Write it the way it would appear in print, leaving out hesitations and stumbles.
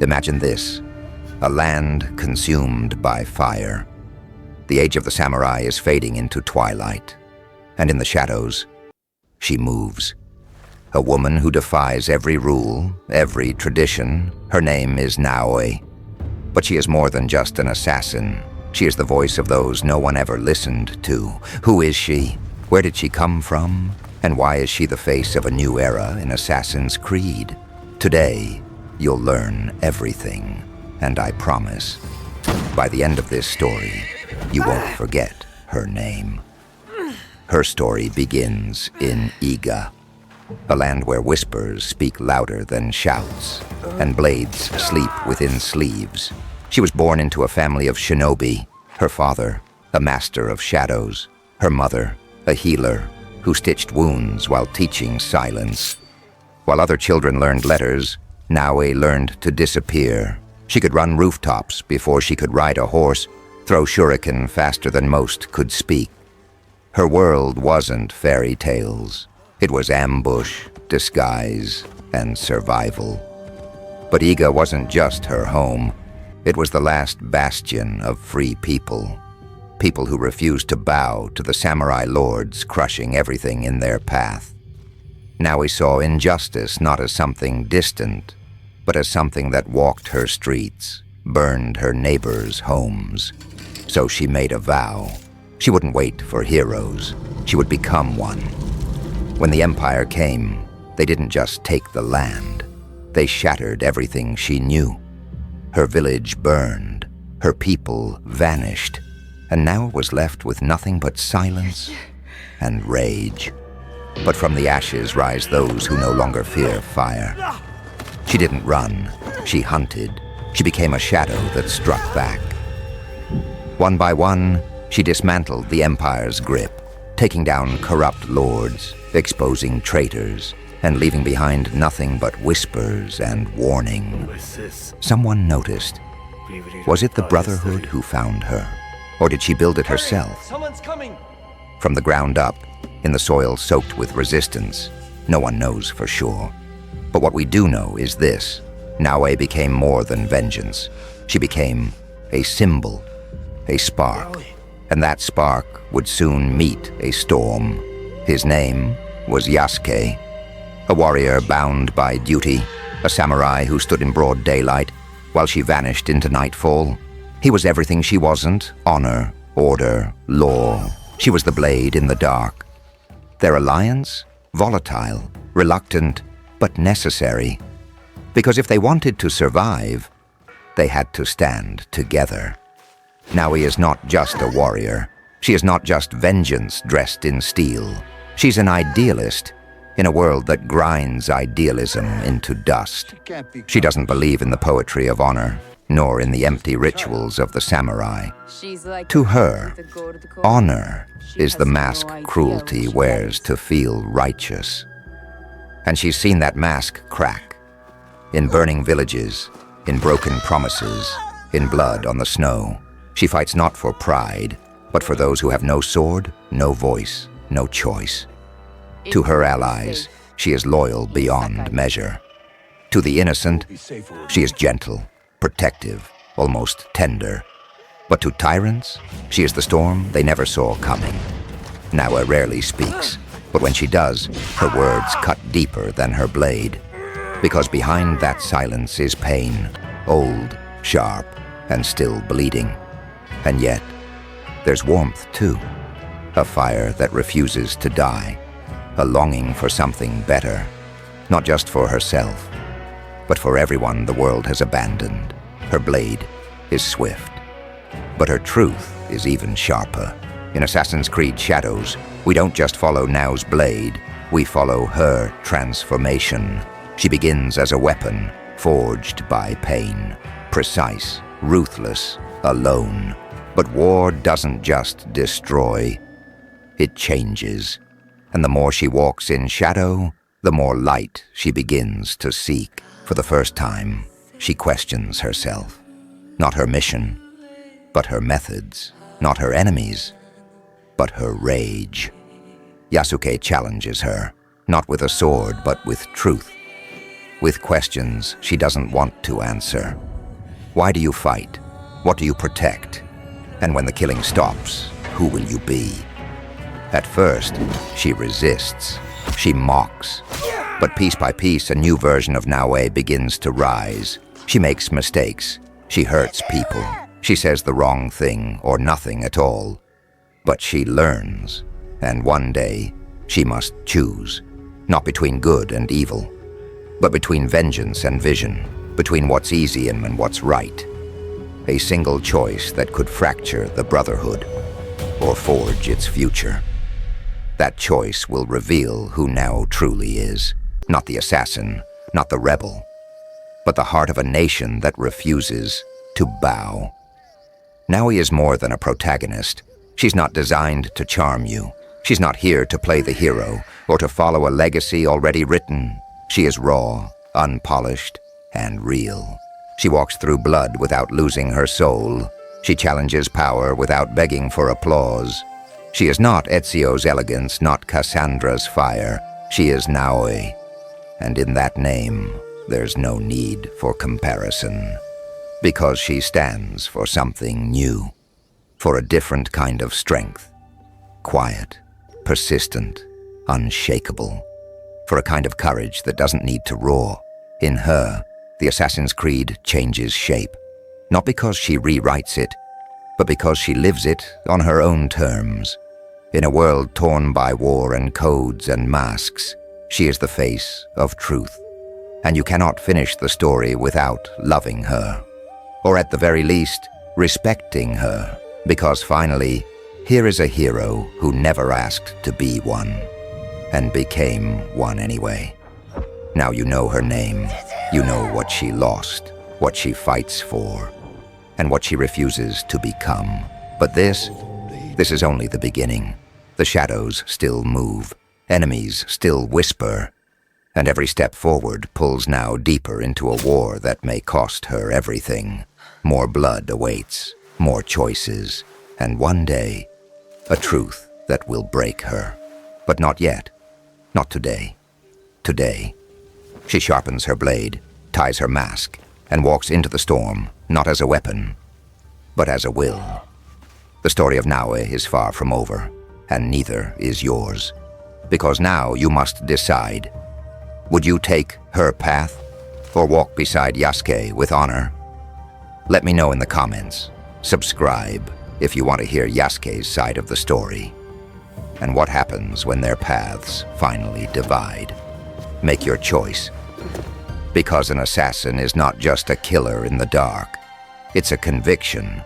Imagine this, a land consumed by fire. The age of the samurai is fading into twilight, and in the shadows, she moves. A woman who defies every rule, every tradition. Her name is Naoe. But she is more than just an assassin. She is the voice of those no one ever listened to. Who is she? Where did she come from? And why is she the face of a new era in Assassin's Creed? Today, you'll learn everything, and I promise, by the end of this story, you won't forget her name. Her story begins in Iga, a land where whispers speak louder than shouts, and blades sleep within sleeves. She was born into a family of shinobi, her father, a master of shadows, her mother, a healer who stitched wounds while teaching silence. While other children learned letters, Naoe learned to disappear. She could run rooftops before she could ride a horse, throw shuriken faster than most could speak. Her world wasn't fairy tales. It was ambush, disguise, and survival. But Iga wasn't just her home. It was the last bastion of free people. People who refused to bow to the samurai lords crushing everything in their path. Naoe saw injustice not as something distant, but as something that walked her streets, burned her neighbors' homes. So she made a vow. She wouldn't wait for heroes. She would become one. When the Empire came, they didn't just take the land. They shattered everything she knew. Her village burned. Her people vanished. And now it was left with nothing but silence and rage. But from the ashes rise those who no longer fear fire. She didn't run. She hunted. She became a shadow that struck back. One by one, she dismantled the Empire's grip, taking down corrupt lords, exposing traitors, and leaving behind nothing but whispers and warning. Someone noticed. Was it the Brotherhood who found her? Or did she build it herself? Someone's coming! From the ground up, in the soil soaked with resistance, no one knows for sure. But what we do know is this. Naoe became more than vengeance. She became a symbol, a spark. And that spark would soon meet a storm. His name was Yasuke, a warrior bound by duty, a samurai who stood in broad daylight while she vanished into nightfall. He was everything she wasn't: honor, order, law. She was the blade in the dark. Their alliance? Volatile, reluctant, but necessary. Because if they wanted to survive, they had to stand together. Naoe is not just a warrior. She is not just vengeance dressed in steel. She's an idealist in a world that grinds idealism into dust. She doesn't believe in the poetry of honor, nor in the empty rituals of the samurai. To her, honor is the mask cruelty wears to feel righteous. And she's seen that mask crack. In burning villages, in broken promises, in blood on the snow. She fights not for pride, but for those who have no sword, no voice, no choice. To her allies, she is loyal beyond measure. To the innocent, she is gentle, protective, almost tender. But to tyrants, she is the storm they never saw coming. Naoe rarely speaks, but when she does, her words cut deeper than her blade. Because behind that silence is pain, old, sharp, and still bleeding. And yet, there's warmth too. A fire that refuses to die. A longing for something better. Not just for herself, but for everyone the world has abandoned. Her blade is swift, but her truth is even sharper. In Assassin's Creed Shadows, we don't just follow Naoe's blade, we follow her transformation. She begins as a weapon, forged by pain. Precise, ruthless, alone. But war doesn't just destroy, it changes. And the more she walks in shadow, the more light she begins to seek. For the first time, she questions herself. Not her mission, but her methods. Not her enemies, but her rage. Yasuke challenges her, not with a sword, but with truth. with questions she doesn't want to answer. Why do you fight? What do you protect? And when the killing stops, who will you be? At first, she resists. She mocks. But piece by piece, a new version of Naoe begins to rise. She makes mistakes. She hurts people. She says the wrong thing or nothing at all. But she learns. And one day, she must choose. Not between good and evil, but between vengeance and vision, between what's easy and what's right. A single choice that could fracture the Brotherhood or forge its future. That choice will reveal who Naoe truly is. Not the assassin, not the rebel, but the heart of a nation that refuses to bow. Naoe is more than a protagonist. She's not designed to charm you. She's not here to play the hero or to follow a legacy already written. She is raw, unpolished, and real. She walks through blood without losing her soul. She challenges power without begging for applause. She is not Ezio's elegance, not Cassandra's fire. She is Naoe. And in that name, there's no need for comparison. Because she stands for something new. For a different kind of strength. Quiet, persistent, unshakable. For a kind of courage that doesn't need to roar. In her, the Assassin's Creed changes shape. Not because she rewrites it, but because she lives it on her own terms. In a world torn by war and codes and masks, she is the face of truth. And you cannot finish the story without loving her. Or at the very least, respecting her. Because finally, here is a hero who never asked to be one, and became one anyway. Now you know her name. You know what she lost, what she fights for, and what she refuses to become. But this is only the beginning. The shadows still move. Enemies still whisper, and every step forward pulls now deeper into a war that may cost her everything. More blood awaits, more choices, and one day, a truth that will break her. But not yet. Not today. Today. She sharpens her blade, ties her mask, and walks into the storm, not as a weapon, but as a will. The story of Naoe is far from over, and neither is yours. Because now you must decide. Would you take her path, or walk beside Yasuke with honor? Let me know in the comments. Subscribe if you want to hear Yasuke's side of the story. And what happens when their paths finally divide. Make your choice. Because an assassin is not just a killer in the dark. It's a conviction